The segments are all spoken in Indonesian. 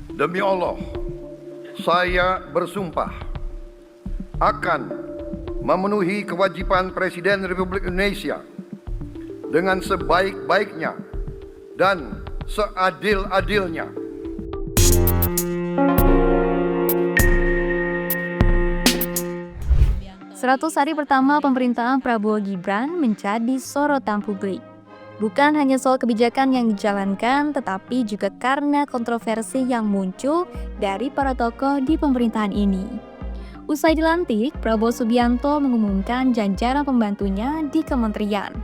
Demi Allah, saya bersumpah akan memenuhi kewajiban Presiden Republik Indonesia dengan sebaik-baiknya dan seadil-adilnya. 100 hari pertama pemerintahan Prabowo Gibran menjadi sorotan publik. Bukan hanya soal kebijakan yang dijalankan, tetapi juga karena kontroversi yang muncul dari para tokoh di pemerintahan ini. Usai dilantik, Prabowo Subianto mengumumkan jajaran pembantunya di kementerian.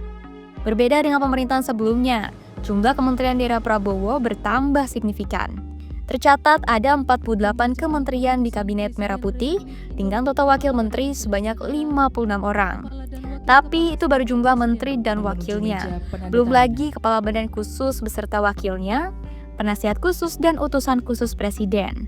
Berbeda dengan pemerintahan sebelumnya, jumlah kementerian di era Prabowo bertambah signifikan. Tercatat ada 48 kementerian di Kabinet Merah Putih dengan total wakil menteri sebanyak 56 orang. Tapi itu baru jumlah menteri dan wakilnya. Belum lagi kepala badan khusus beserta wakilnya, penasihat khusus dan utusan khusus presiden.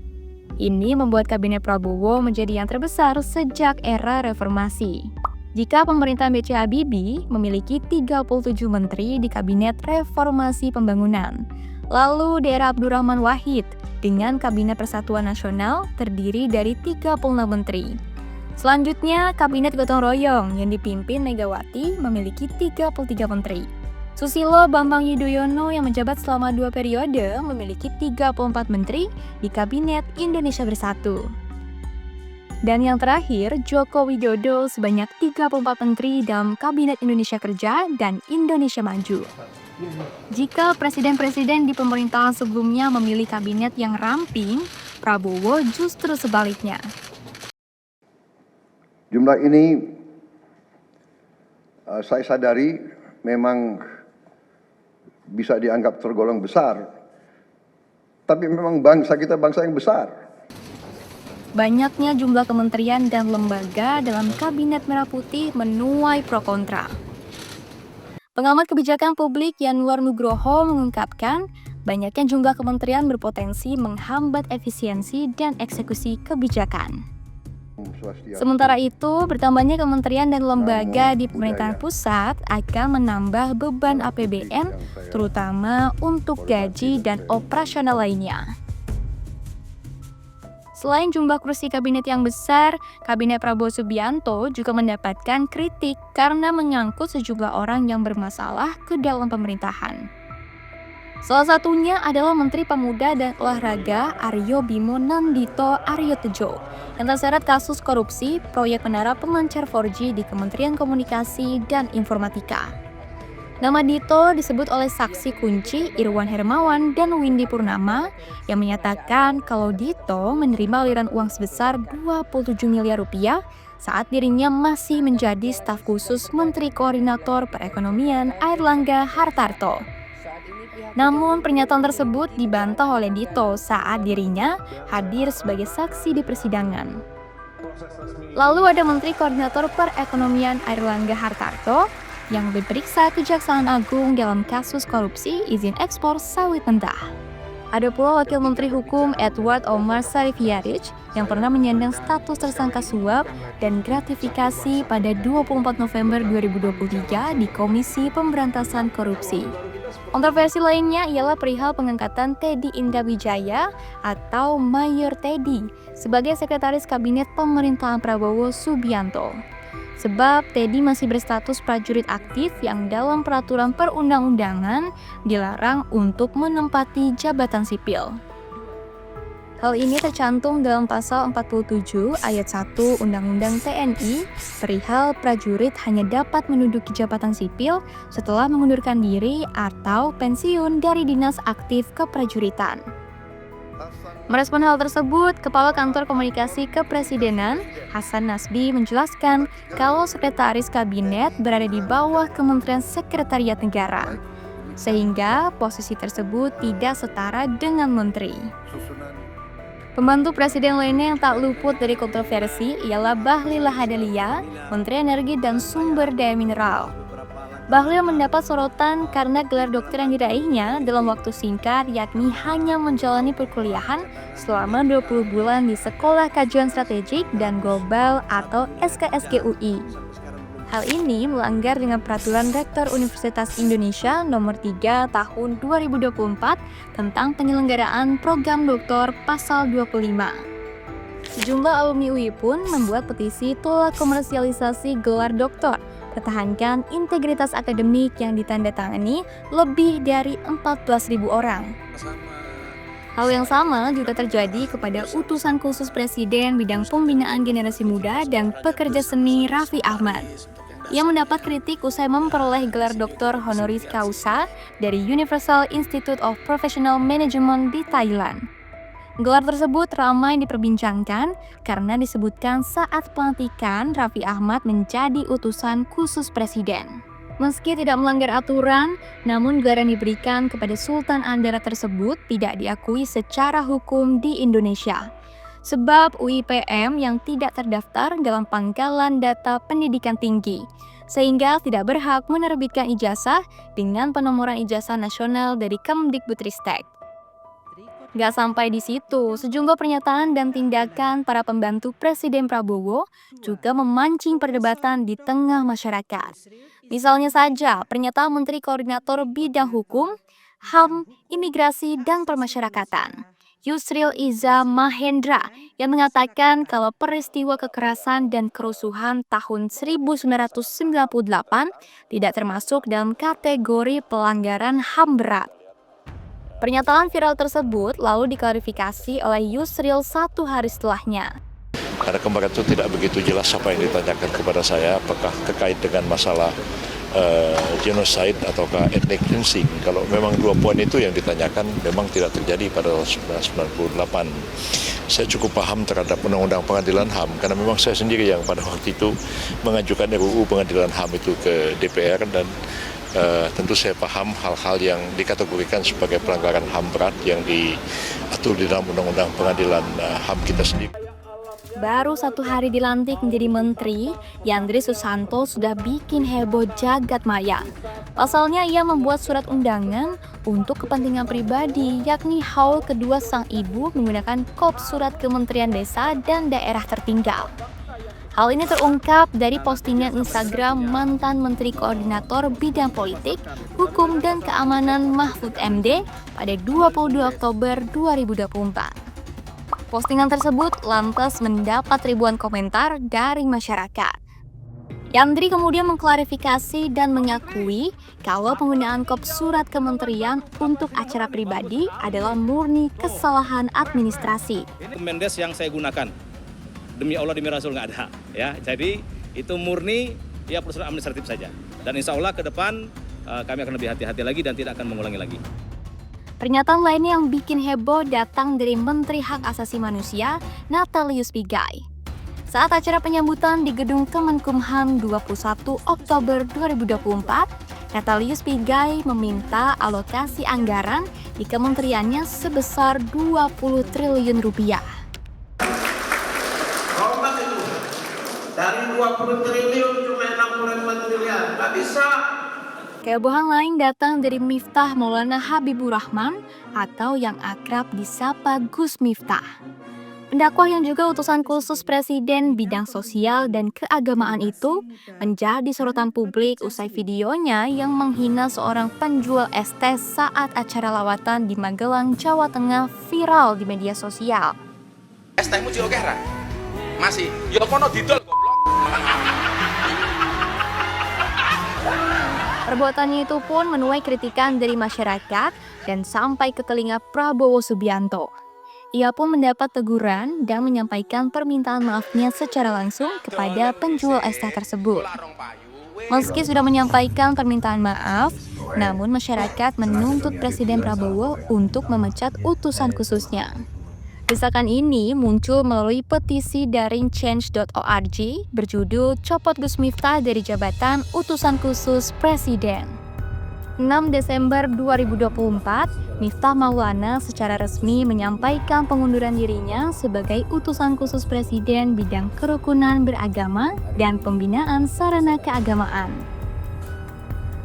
Ini membuat Kabinet Prabowo menjadi yang terbesar sejak era reformasi. Jika pemerintahan B.J. Habibie memiliki 37 menteri di Kabinet Reformasi Pembangunan, lalu di era Abdurrahman Wahid dengan Kabinet Persatuan Nasional terdiri dari 36 menteri. Selanjutnya, Kabinet Gotong Royong yang dipimpin Megawati memiliki 33 menteri. Susilo Bambang Yudhoyono yang menjabat selama 2 periode memiliki 34 menteri di Kabinet Indonesia Bersatu. Dan yang terakhir, Joko Widodo sebanyak 34 menteri dalam Kabinet Indonesia Kerja dan Indonesia Maju. Jika presiden-presiden di pemerintahan sebelumnya memilih kabinet yang ramping, Prabowo justru sebaliknya. Jumlah ini saya sadari memang bisa dianggap tergolong besar, tapi memang bangsa kita bangsa yang besar. Banyaknya jumlah kementerian dan lembaga dalam Kabinet Merah Putih menuai pro kontra. Pengamat kebijakan publik Yanwar Nugroho mengungkapkan, banyaknya jumlah kementerian berpotensi menghambat efisiensi dan eksekusi kebijakan. Sementara itu, bertambahnya kementerian dan lembaga di pemerintahan pusat akan menambah beban APBN, terutama untuk gaji dan operasional lainnya. Selain jumlah kursi kabinet yang besar, Kabinet Prabowo Subianto juga mendapatkan kritik karena menyangkut sejumlah orang yang bermasalah ke dalam pemerintahan. Salah satunya adalah Menteri Pemuda dan Olahraga Aryo Bimo Nandito Aryo Tejo yang terseret kasus korupsi proyek menara pemancar 4G di Kementerian Komunikasi dan Informatika. Nama Dito disebut oleh saksi kunci Irwan Hermawan dan Windy Purnama yang menyatakan kalau Dito menerima aliran uang sebesar 27 miliar rupiah saat dirinya masih menjadi staf khusus Menteri Koordinator Perekonomian Airlangga Hartarto. Namun pernyataan tersebut dibantah oleh Dito saat dirinya hadir sebagai saksi di persidangan. Lalu ada Menteri Koordinator Perekonomian Airlangga Hartarto yang diperiksa Kejaksaan Agung dalam kasus korupsi izin ekspor sawit mentah. Ada pula Wakil Menteri Hukum Edward Omar Sarifyarich yang pernah menyandang status tersangka suap dan gratifikasi pada 24 November 2023 di Komisi Pemberantasan Korupsi. Kontroversi lainnya ialah perihal pengangkatan Teddy Indrawijaya atau Mayor Teddy sebagai Sekretaris Kabinet Pemerintahan Prabowo Subianto. Sebab Teddy masih berstatus prajurit aktif yang dalam peraturan perundang-undangan dilarang untuk menempati jabatan sipil. Hal ini tercantum dalam pasal 47 ayat 1 Undang-Undang TNI perihal prajurit hanya dapat menduduki jabatan sipil setelah mengundurkan diri atau pensiun dari dinas aktif keprajuritan. Merespon hal tersebut, Kepala Kantor Komunikasi Kepresidenan Hasan Nasbi menjelaskan kalau Sekretaris Kabinet berada di bawah Kementerian Sekretariat Negara, sehingga posisi tersebut tidak setara dengan menteri. Pembantu Presiden lainnya yang tak luput dari kontroversi ialah Bahlil Lahadalia, Menteri Energi dan Sumber Daya Mineral. Bahlil mendapat sorotan karena gelar dokter yang diraihnya dalam waktu singkat, yakni hanya menjalani perkuliahan selama 20 bulan di Sekolah Kajian Strategik dan Global atau SKSGUI. Hal ini melanggar dengan Peraturan Rektor Universitas Indonesia Nomor 3 Tahun 2024 tentang penyelenggaraan program doktor Pasal 25. Sejumlah alumni UI pun membuat petisi tolak komersialisasi gelar doktor, pertahankan integritas akademik yang ditandatangani lebih dari 14.000 orang. Hal yang sama juga terjadi kepada utusan khusus Presiden bidang pembinaan generasi muda dan pekerja seni Raffi Ahmad. Ia mendapat kritik usai memperoleh gelar doktor honoris causa dari Universal Institute of Professional Management di Thailand. Gelar tersebut ramai diperbincangkan karena disebutkan saat pelantikan Raffi Ahmad menjadi utusan khusus Presiden. Meski tidak melanggar aturan, namun gelar yang diberikan kepada Sultan Andara tersebut tidak diakui secara hukum di Indonesia. Sebab UIPM yang tidak terdaftar dalam pangkalan data pendidikan tinggi, sehingga tidak berhak menerbitkan ijazah dengan penomoran ijazah nasional dari Kemdikbudristek. Gak sampai di situ, sejumlah pernyataan dan tindakan para pembantu Presiden Prabowo juga memancing perdebatan di tengah masyarakat. Misalnya saja, pernyataan Menteri Koordinator Bidang Hukum, HAM, Imigrasi, dan Permasyarakatan, Yusril Iza Mahendra, yang mengatakan kalau peristiwa kekerasan dan kerusuhan tahun 1998 tidak termasuk dalam kategori pelanggaran HAM berat. Pernyataan viral tersebut lalu diklarifikasi oleh Yusril 1 hari setelahnya. Karena kemarin itu tidak begitu jelas apa yang ditanyakan kepada saya, apakah terkait dengan masalah genocide ataukah ethnic cleansing. Kalau memang 2 poin itu yang ditanyakan memang tidak terjadi pada 1998. Saya cukup paham terhadap Undang-Undang Pengadilan HAM karena memang saya sendiri yang pada waktu itu mengajukan RUU Pengadilan HAM itu ke DPR dan tentu saya paham hal-hal yang dikategorikan sebagai pelanggaran HAM berat yang diatur di dalam Undang-Undang Pengadilan HAM kita sendiri. Baru 1 hari dilantik menjadi menteri, Yandri Susanto sudah bikin heboh jagat maya. Pasalnya ia membuat surat undangan untuk kepentingan pribadi, yakni haul kedua sang ibu menggunakan kop surat Kementerian Desa dan Daerah Tertinggal. Hal ini terungkap dari postingan Instagram mantan Menteri Koordinator Bidang Politik, Hukum dan Keamanan Mahfud MD pada 22 Oktober 2024. Postingan tersebut lantas mendapat ribuan komentar dari masyarakat. Yandri kemudian mengklarifikasi dan mengakui kalau penggunaan kop surat kementerian untuk acara pribadi adalah murni kesalahan administrasi. Kemendes yang saya gunakan, demi Allah demi Rasul nggak ada, ya. Jadi itu murni ya prosedur administratif saja. Dan insya Allah ke depan kami akan lebih hati-hati lagi dan tidak akan mengulangi lagi. Pernyataan lainnya yang bikin heboh datang dari Menteri Hak Asasi Manusia, Natalius Pigai. Saat acara penyambutan di Gedung Kemenkumham 21 Oktober 2024, Natalius Pigai meminta alokasi anggaran di kementeriannya sebesar 20 triliun rupiah. Rombak itu, dari 20 triliun cuma 65 triliun, nggak bisa. Kehebohan lain datang dari Miftah Maulana Habibur Rahman atau yang akrab disapa Gus Miftah. Pendakwah yang juga utusan khusus Presiden bidang sosial dan keagamaan itu menjadi sorotan publik usai videonya yang menghina seorang penjual es teh saat acara lawatan di Magelang, Jawa Tengah viral di media sosial. Es tehmu Cilokera? Masih? Ya kono didol goblok. Perbuatannya itu pun menuai kritikan dari masyarakat dan sampai ke telinga Prabowo Subianto. Ia pun mendapat teguran dan menyampaikan permintaan maafnya secara langsung kepada penjual es teh tersebut. Meski sudah menyampaikan permintaan maaf, namun masyarakat menuntut Presiden Prabowo untuk memecat utusan khususnya. Desakan ini muncul melalui petisi daring change.org berjudul Copot Gus Miftah dari Jabatan Utusan Khusus Presiden. 6 Desember 2024, Miftah Maulana secara resmi menyampaikan pengunduran dirinya sebagai Utusan Khusus Presiden bidang kerukunan beragama dan pembinaan sarana keagamaan.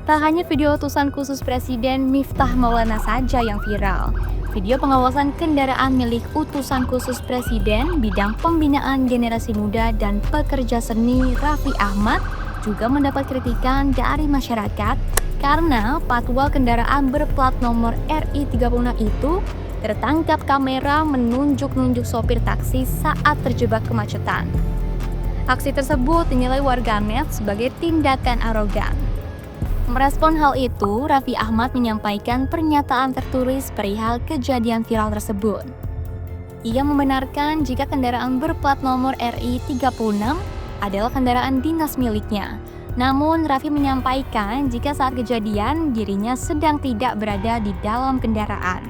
Tak hanya video utusan khusus Presiden Miftah Maulana saja yang viral. Video pengawasan kendaraan milik utusan khusus Presiden bidang pembinaan generasi muda dan pekerja seni Raffi Ahmad juga mendapat kritikan dari masyarakat karena patwal kendaraan berplat nomor RI36 itu tertangkap kamera menunjuk-nunjuk sopir taksi saat terjebak kemacetan. Aksi tersebut dinilai warganet sebagai tindakan arogan. Merespon hal itu, Raffi Ahmad menyampaikan pernyataan tertulis perihal kejadian viral tersebut. Ia membenarkan jika kendaraan berplat nomor RI36 adalah kendaraan dinas miliknya. Namun, Raffi menyampaikan jika saat kejadian dirinya sedang tidak berada di dalam kendaraan.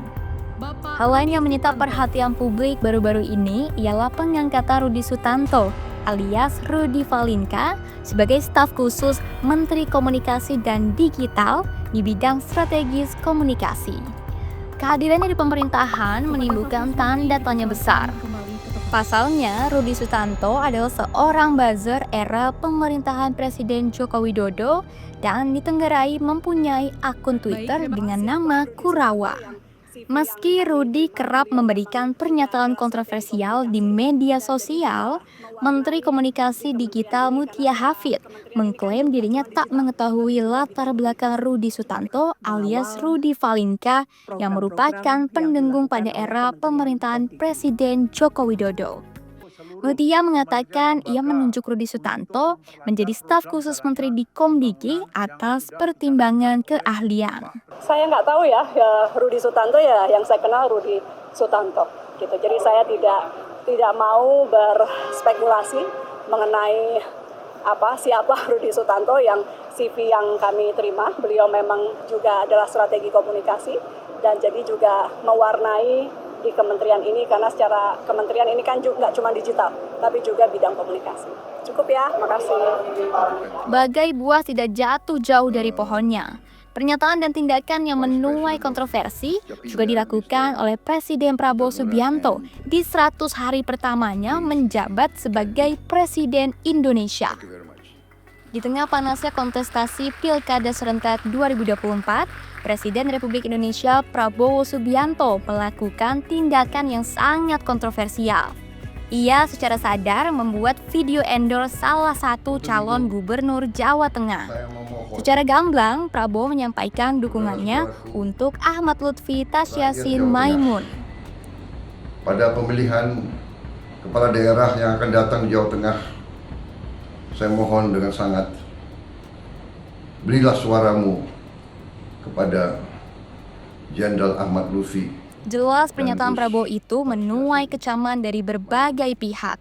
Hal lain yang menyita perhatian publik baru-baru ini ialah pengangkatan Rudi Sutanto alias Rudy Valinka sebagai staf khusus Menteri Komunikasi dan Digital di bidang strategis komunikasi. Kehadirannya di pemerintahan menimbulkan tanda tanya besar. Pasalnya, Rudi Sutanto adalah seorang buzzer era pemerintahan Presiden Joko Widodo dan ditenggarai mempunyai akun Twitter dengan nama Kurawa. Meski Rudi kerap memberikan pernyataan kontroversial di media sosial, Menteri Komunikasi Digital Mutia Hafid mengklaim dirinya tak mengetahui latar belakang Rudi Sutanto alias Rudy Valinka yang merupakan pendengung pada era pemerintahan Presiden Joko Widodo. Mutia mengatakan ia menunjuk Rudi Sutanto menjadi staf khusus Menteri di Komdiki atas pertimbangan keahlian. Saya nggak tahu ya Rudi Sutanto ya, yang saya kenal Rudi Sutanto gitu. Jadi saya tidak mau berspekulasi mengenai siapa Rudi Sutanto yang CV yang kami terima. Beliau memang juga adalah strategi komunikasi dan jadi juga mewarnai di kementerian ini karena secara kementerian ini kan juga nggak cuma digital tapi juga bidang komunikasi. Cukup ya, makasih. Bagai buah tidak jatuh jauh dari pohonnya. Pernyataan dan tindakan yang menuai kontroversi juga dilakukan oleh Presiden Prabowo Subianto di 100 hari pertamanya menjabat sebagai Presiden Indonesia. Di tengah panasnya kontestasi Pilkada serentak 2024, Presiden Republik Indonesia Prabowo Subianto melakukan tindakan yang sangat kontroversial. Ia secara sadar membuat video endorse salah satu calon gubernur Jawa Tengah. Secara gamblang, Prabowo menyampaikan dukungannya untuk Ahmad Lutfi Tasyasin Maimun. Pada pemilihan kepala daerah yang akan datang di Jawa Tengah, saya mohon dengan sangat, berilah suaramu kepada Jenderal Ahmad Lutfi. Jelas pernyataan Prabowo itu menuai kecaman dari berbagai pihak.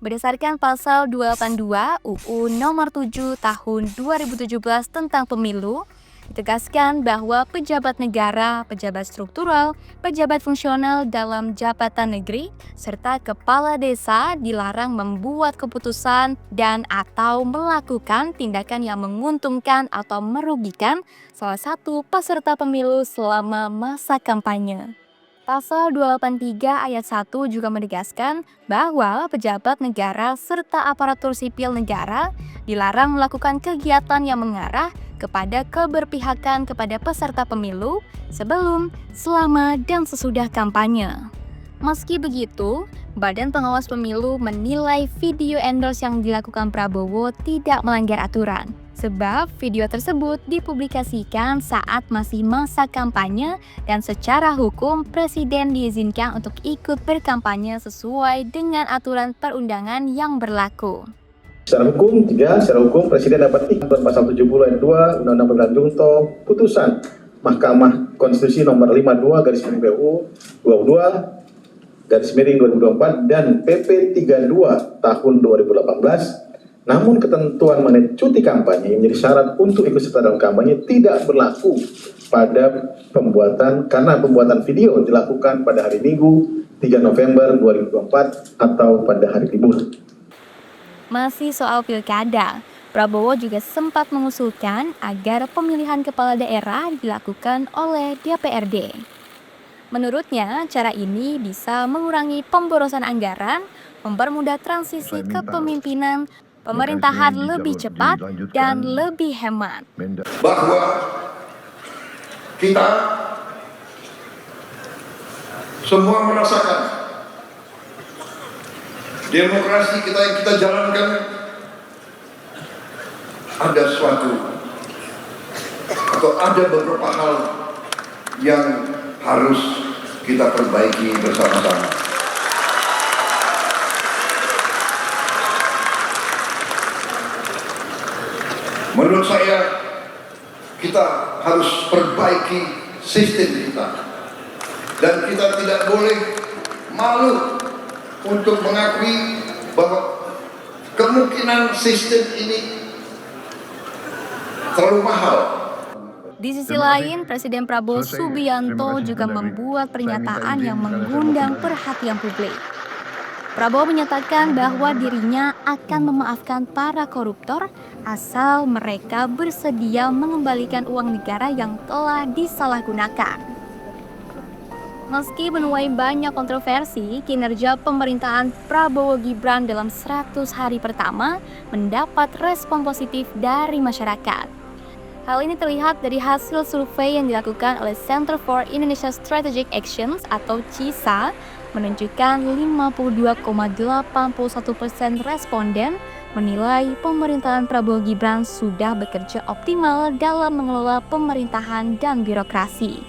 Berdasarkan pasal 282 UU Nomor 7 Tahun 2017 tentang Pemilu, ditegaskan bahwa pejabat negara, pejabat struktural, pejabat fungsional dalam jabatan negeri, serta kepala desa dilarang membuat keputusan dan atau melakukan tindakan yang menguntungkan atau merugikan salah satu peserta pemilu selama masa kampanye. Pasal 283 ayat 1 juga menegaskan bahwa pejabat negara serta aparatur sipil negara dilarang melakukan kegiatan yang mengarah kepada keberpihakan kepada peserta pemilu sebelum, selama, dan sesudah kampanye. Meski begitu, Badan Pengawas Pemilu menilai video endorse yang dilakukan Prabowo tidak melanggar aturan, sebab video tersebut dipublikasikan saat masih masa kampanye dan secara hukum Presiden diizinkan untuk ikut berkampanye sesuai dengan aturan perundangan yang berlaku. Secara hukum, secara hukum Presiden dapat ikut pasal 70 ayat 2 Undang-Undang Pemilihan Junto putusan Mahkamah Konstitusi nomor 52 garis miring PU 22 garis miring 2024 dan PP 32 tahun 2018. Namun ketentuan mengenai cuti kampanye yang menjadi syarat untuk ikut serta dalam kampanye tidak berlaku pada karena pembuatan video dilakukan pada hari Minggu 3 November 2024 atau pada hari libur. Masih soal pilkada, Prabowo juga sempat mengusulkan agar pemilihan kepala daerah dilakukan oleh DPRD. Menurutnya, cara ini bisa mengurangi pemborosan anggaran, mempermudah transisi kepemimpinan, pemerintahan lebih cepat, dan lebih hemat. Bahwa kita semua merasakan demokrasi kita yang kita jalankan ada suatu atau ada beberapa hal yang harus kita perbaiki bersama-sama. Menurut saya, kita harus perbaiki sistem kita. Dan kita tidak boleh malu untuk mengakui bahwa kemungkinan sistem ini terlalu mahal. Di sisi lain, Presiden Prabowo Subianto juga membuat pernyataan yang mengundang perhatian publik. Prabowo menyatakan bahwa dirinya akan memaafkan para koruptor asal mereka bersedia mengembalikan uang negara yang telah disalahgunakan. Meski menuai banyak kontroversi, kinerja pemerintahan Prabowo Gibran dalam 100 hari pertama mendapat respon positif dari masyarakat. Hal ini terlihat dari hasil survei yang dilakukan oleh Center for Indonesia Strategic Actions atau CISA menunjukkan 52,81% responden menilai pemerintahan Prabowo Gibran sudah bekerja optimal dalam mengelola pemerintahan dan birokrasi.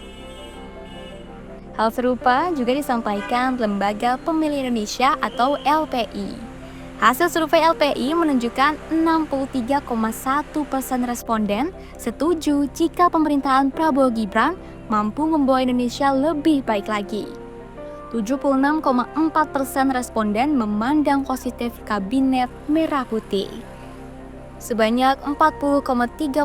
Hal serupa juga disampaikan Lembaga Pemilih Indonesia atau LPI. Hasil survei LPI menunjukkan 63,1% responden setuju jika pemerintahan Prabowo Gibran mampu membawa Indonesia lebih baik lagi. 76,4% responden memandang positif Kabinet Merah Putih. Sebanyak 40,32%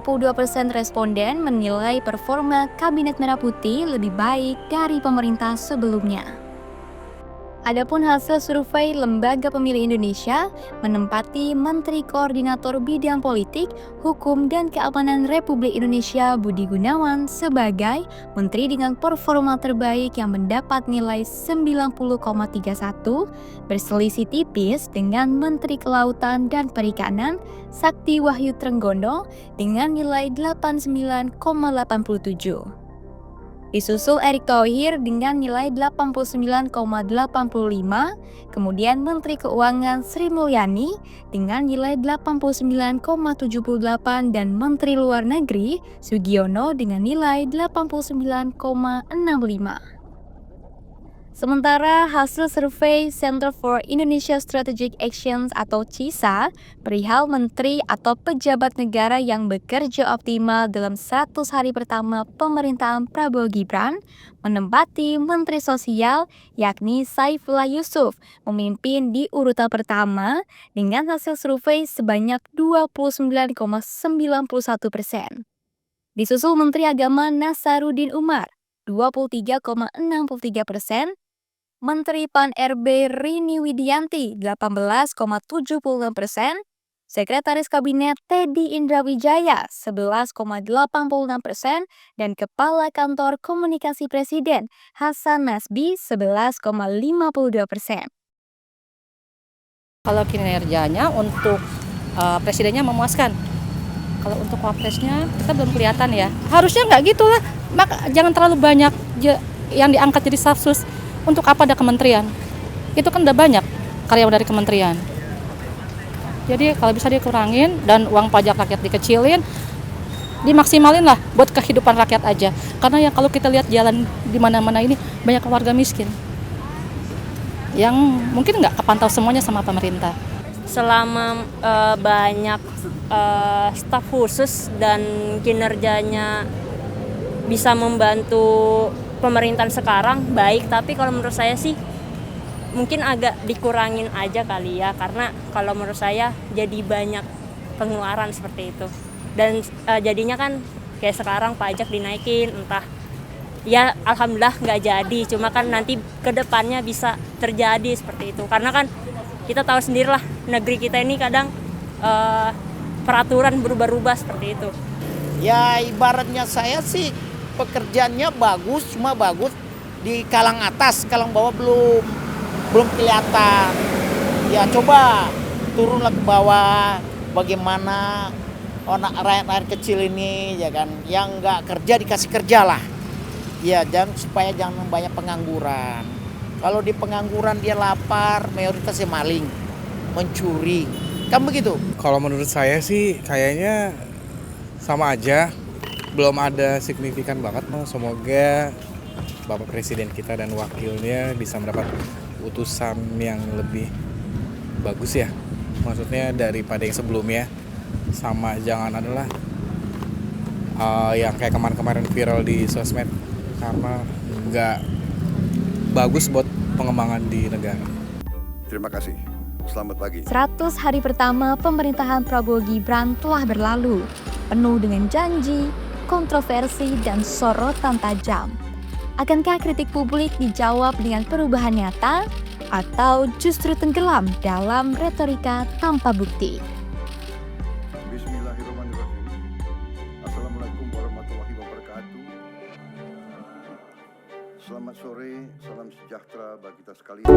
responden menilai performa Kabinet Merah Putih lebih baik dari pemerintah sebelumnya. Adapun hasil survei Lembaga Pemilih Indonesia menempati Menteri Koordinator Bidang Politik, Hukum dan Keamanan Republik Indonesia Budi Gunawan sebagai menteri dengan performa terbaik yang mendapat nilai 90,31, berselisih tipis dengan Menteri Kelautan dan Perikanan Sakti Wahyu Trenggono dengan nilai 89,87. Disusul Erick Thohir dengan nilai 89,85, kemudian Menteri Keuangan Sri Mulyani dengan nilai 89,78 dan Menteri Luar Negeri Sugiono dengan nilai 89,65. Sementara hasil survei Center for Indonesia Strategic Actions atau CISA perihal menteri atau pejabat negara yang bekerja optimal dalam 100 hari pertama pemerintahan Prabowo Gibran menempati Menteri Sosial yakni Saifullah Yusuf memimpin di urutan pertama dengan hasil survei sebanyak 29,91%. Disusul Menteri Agama Nasaruddin Umar 23,63%, Menteri Pan-RB Rini Widianti 18,76%, Sekretaris Kabinet Teddy Indrawijaya 11,86%, dan Kepala Kantor Komunikasi Presiden Hasan Nasbi 11,52%. Kalau kinerjanya untuk presidennya memuaskan. Kalau untuk wapresnya kita belum kelihatan ya. Harusnya nggak gitu lah. Maka jangan terlalu banyak yang diangkat jadi stafsus. Untuk apa ada kementerian? Itu kan udah banyak karyawan dari kementerian. Jadi kalau bisa dikurangin dan uang pajak rakyat dikecilin, dimaksimalin lah buat kehidupan rakyat aja. Karena ya kalau kita lihat jalan di mana-mana ini banyak keluarga miskin yang mungkin nggak kepantau semuanya sama pemerintah. Selama banyak staf khusus dan kinerjanya bisa membantu pemerintahan sekarang baik, tapi kalau menurut saya sih mungkin agak dikurangin aja kali ya, karena kalau menurut saya jadi banyak pengeluaran seperti itu dan jadinya kan kayak sekarang pajak dinaikin, entah ya alhamdulillah nggak jadi, cuma kan nanti kedepannya bisa terjadi seperti itu karena kan kita tahu sendirilah negeri kita ini kadang peraturan berubah-ubah seperti itu. Ya ibaratnya saya sih pekerjaannya bagus, cuma bagus di kalang atas, kalang bawah belum kelihatan. Ya coba turunlah ke bawah, bagaimana rakyat kecil ini ya kan, yang nggak kerja dikasih kerja lah. Ya supaya jangan banyak pengangguran. Kalau di pengangguran dia lapar, mayoritasnya maling, mencuri. Kan begitu. Kalau menurut saya sih kayaknya sama aja, belum ada signifikan banget. Semoga Bapak Presiden kita dan wakilnya bisa mendapat utusan yang lebih bagus ya. Maksudnya daripada yang sebelumnya. Sama jangan adalah yang kayak kemarin-kemarin viral di sosmed, karena nggak bagus buat pengembangan di negara. Terima kasih. Selamat pagi. 100 hari pertama pemerintahan Prabowo Gibran telah berlalu, penuh dengan janji, kontroversi, dan sorotan tajam. Akankah kritik publik dijawab dengan perubahan nyata, atau justru tenggelam dalam retorika tanpa bukti? Bismillahirrahmanirrahim. Assalamualaikum warahmatullahi wabarakatuh. Selamat sore, salam sejahtera bagi kita sekalian.